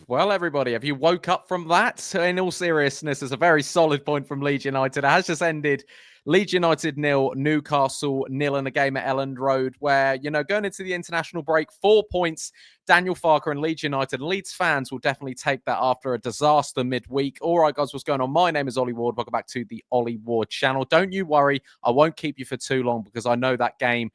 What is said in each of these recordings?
Well, everybody, have you woke up from that? In all seriousness, it's a very solid point from Leeds United. It has just ended Leeds United 0, Newcastle 0 in a game at Elland Road where, going into the international break, 4 points, Daniel Farke and Leeds United. Leeds fans will definitely take that after a disaster midweek. All right, guys, what's going on? My name is Ollie Ward. Welcome back to the Ollie Ward channel. Don't you worry. I won't keep you for too long because I know that game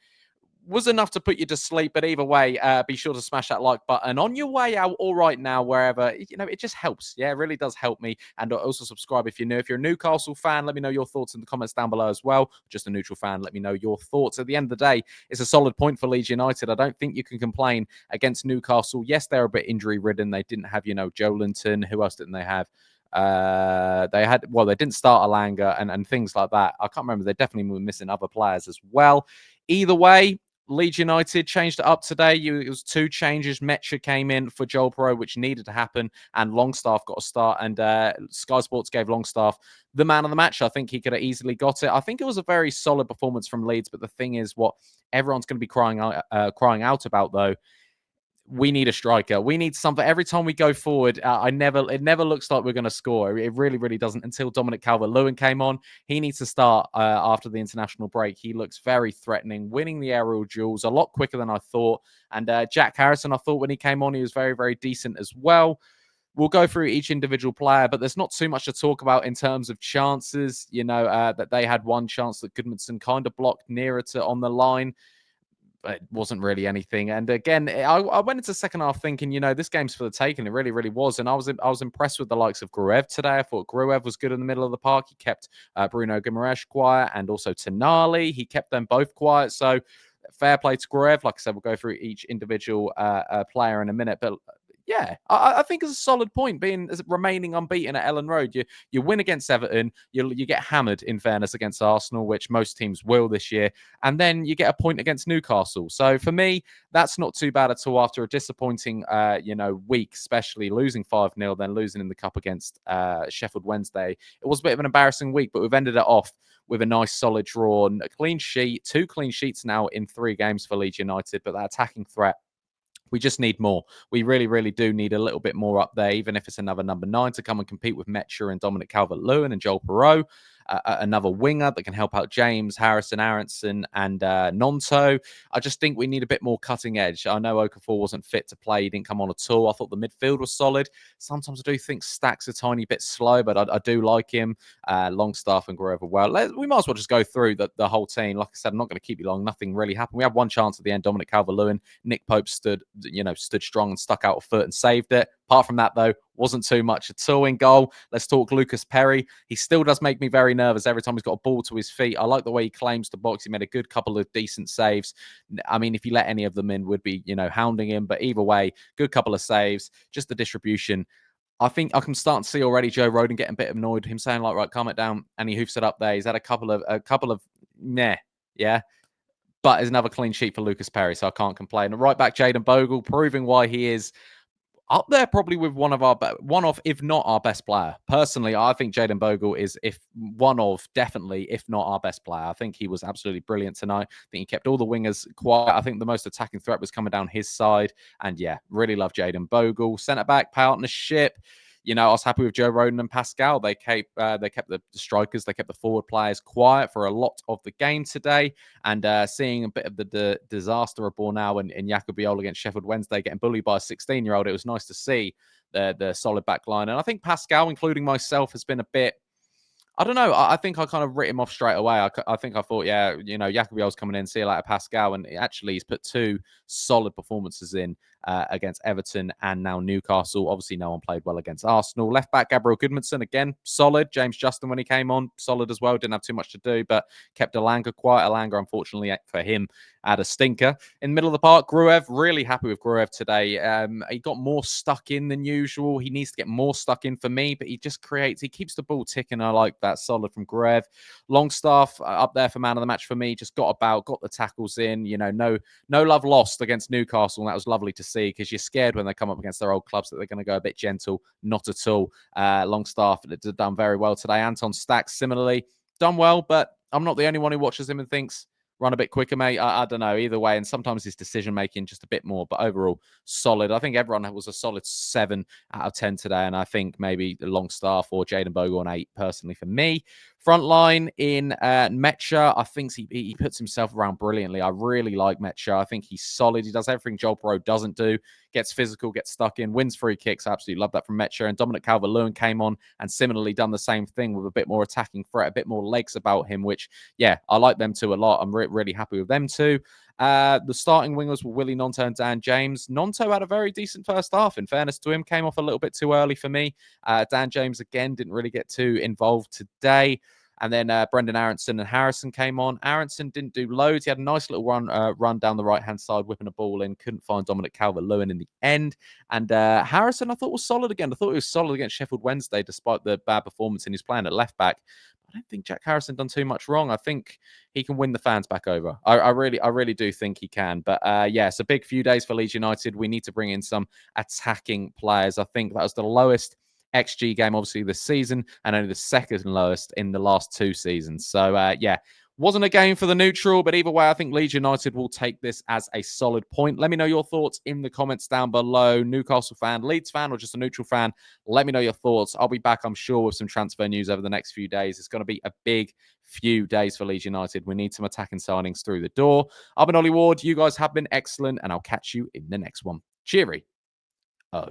was enough to put you to sleep. But either way, be sure to smash that like button on your way out or right now, wherever. It just helps. Yeah, it really does help me. And also subscribe if you're new. If you're a Newcastle fan, let me know your thoughts in the comments down below as well. Just a neutral fan, let me know your thoughts. At the end of the day, it's a solid point for Leeds United. I don't think you can complain against Newcastle. Yes, they're a bit injury ridden. They didn't have, Joe Linton. Who else didn't they have? They didn't start Alanga and things like that. I can't remember. They definitely were missing other players as well. Either way, Leeds United changed it up today. It was 2 changes. Metcha came in for Joel Pro, which needed to happen, and Longstaff got a start. And Sky Sports gave Longstaff the man of the match. I think he could have easily got it. I think it was a very solid performance from Leeds. But the thing is, what everyone's going to be crying out about, though, we need a striker. We need something. Every time we go forward, it never looks like we're going to score. It really, really doesn't until Dominic Calvert Lewin came on. He needs to start after the international break. He looks very threatening, winning the aerial duels a lot quicker than I thought. And Jack Harrison, I thought when he came on, he was very, very decent as well. We'll go through each individual player, but there's not too much to talk about in terms of chances. That they had one chance that Goodmanson kind of blocked nearer to on the line. But it wasn't really anything. And again, I went into the second half thinking, this game's for the taking. It really, really was. And I was impressed with the likes of Gruev today. I thought Gruev was good in the middle of the park. He kept Bruno Guimaraes quiet and also Tonali. He kept them both quiet. So fair play to Gruev. Like I said, we'll go through each individual player in a minute. But yeah, I think it's a solid point remaining unbeaten at Elland Road. You win against Everton, you get hammered in fairness against Arsenal, which most teams will this year, and then you get a point against Newcastle. So for me, that's not too bad at all after a disappointing week, especially losing 5-0, then losing in the cup against Sheffield Wednesday. It was a bit of an embarrassing week, but we've ended it off with a nice solid draw and a clean sheet, 2 clean sheets now in 3 games for Leeds United, but that attacking threat, we just need more. We really, really do need a little bit more up there, even if it's another number 9 to come and compete with Metcha and Dominic Calvert Lewin and Joel Perreault. Another winger that can help out James, Harrison, Aronson, and Nonto. I just think we need a bit more cutting edge. I know Okafor wasn't fit to play. He didn't come on at all. I thought the midfield was solid. Sometimes I do think Stack's a tiny bit slow, but I do like him. Longstaff and Grover well. We might as well just go through the whole team. Like I said, I'm not going to keep you long. Nothing really happened. We had one chance at the end. Dominic Calvert Lewin. Nick Pope stood strong and stuck out a foot and saved it. Apart from that, though, wasn't too much at all in goal. Let's talk Lucas Perry. He still does make me very nervous every time he's got a ball to his feet. I like the way he claims the box. He made a good couple of decent saves. I mean, if you let any of them in, would be, hounding him. But either way, good couple of saves. Just the distribution. I think I can start to see already Joe Rodon getting a bit annoyed. Him saying, like, right, calm it down. And he hoofs it up there. He's had a couple of meh, yeah. But there's another clean sheet for Lucas Perry, so I can't complain. And right back, Jayden Bogle, proving why he is up there probably with one of, if not our best player. Personally, I think Jayden Bogle is definitely, if not our best player. I think he was absolutely brilliant tonight. I think he kept all the wingers quiet. I think the most attacking threat was coming down his side. And yeah, really love Jayden Bogle. Centre-back partnership. I was happy with Joe Rodon and Pascal. They kept the strikers, they kept the forward players quiet for a lot of the game today. And seeing a bit of the disaster born now in Jacob Biol against Sheffield Wednesday, getting bullied by a 16-year-old, it was nice to see the solid back line. And I think Pascal, including myself, has been a bit, I don't know. I think I kind of writ him off straight away. I think I thought, yeah, Jacob Biol's coming in, see you later, Pascal. And actually, he's put 2 solid performances in against Everton and now Newcastle. Obviously, no one played well against Arsenal. Left back, Gabriel Goodmanson, again, solid. James Justin, when he came on, solid as well. Didn't have too much to do, but kept Alanga quiet. Alanga, unfortunately, for him, had a stinker. In the middle of the park, Gruev, really happy with Gruev today. He got more stuck in than usual. He needs to get more stuck in for me, but he keeps the ball ticking. I like that. Solid from Gruev. Longstaff, up there for man of the match for me, just got the tackles in. No love lost against Newcastle, and that was lovely to see, because you're scared when they come up against their old clubs that they're going to go a bit gentle. Not at all. Longstaff done very well today. Anton Stack, similarly, done well, but I'm not the only one who watches him and thinks, run a bit quicker, mate. I don't know. Either way, and sometimes his decision making just a bit more, but overall solid. I think everyone was a solid 7 out of 10 today, and I think maybe Longstaff or Jaden Bogle on 8 personally for me. Front line in Metcha, I think he puts himself around brilliantly. I really like Metcha. I think he's solid. He does everything Joel Pro doesn't do. Gets physical, gets stuck in, wins free kicks. I absolutely love that from Metcha. And Dominic Calvert Lewin came on and similarly done the same thing with a bit more attacking threat, a bit more legs about him, which, yeah, I like them two a lot. I'm really happy with them too. The starting wingers were Willie Nonto and Dan James. Nonto had a very decent first half. In fairness to him, came off a little bit too early for me. Dan James, again, didn't really get too involved today. And then Brendan Aronson and Harrison came on. Aronson didn't do loads. He had a nice little run down the right-hand side, whipping a ball in. Couldn't find Dominic Calvert Lewin in the end. And Harrison, I thought, was solid again. I thought he was solid against Sheffield Wednesday, despite the bad performance in his playing at left back. I don't think Jack Harrison done too much wrong. I think he can win the fans back over. I really do think he can. But yeah, it's a big few days for Leeds United. We need to bring in some attacking players. I think that was the lowest XG game, obviously, this season, and only the second lowest in the last 2 seasons. So, yeah, wasn't a game for the neutral, but either way, I think Leeds United will take this as a solid point. Let me know your thoughts in the comments down below. Newcastle fan, Leeds fan, or just a neutral fan, let me know your thoughts. I'll be back, I'm sure, with some transfer news over the next few days. It's going to be a big few days for Leeds United. We need some attacking signings through the door. I've been Ollie Ward. You guys have been excellent, and I'll catch you in the next one. Cheery. Oh.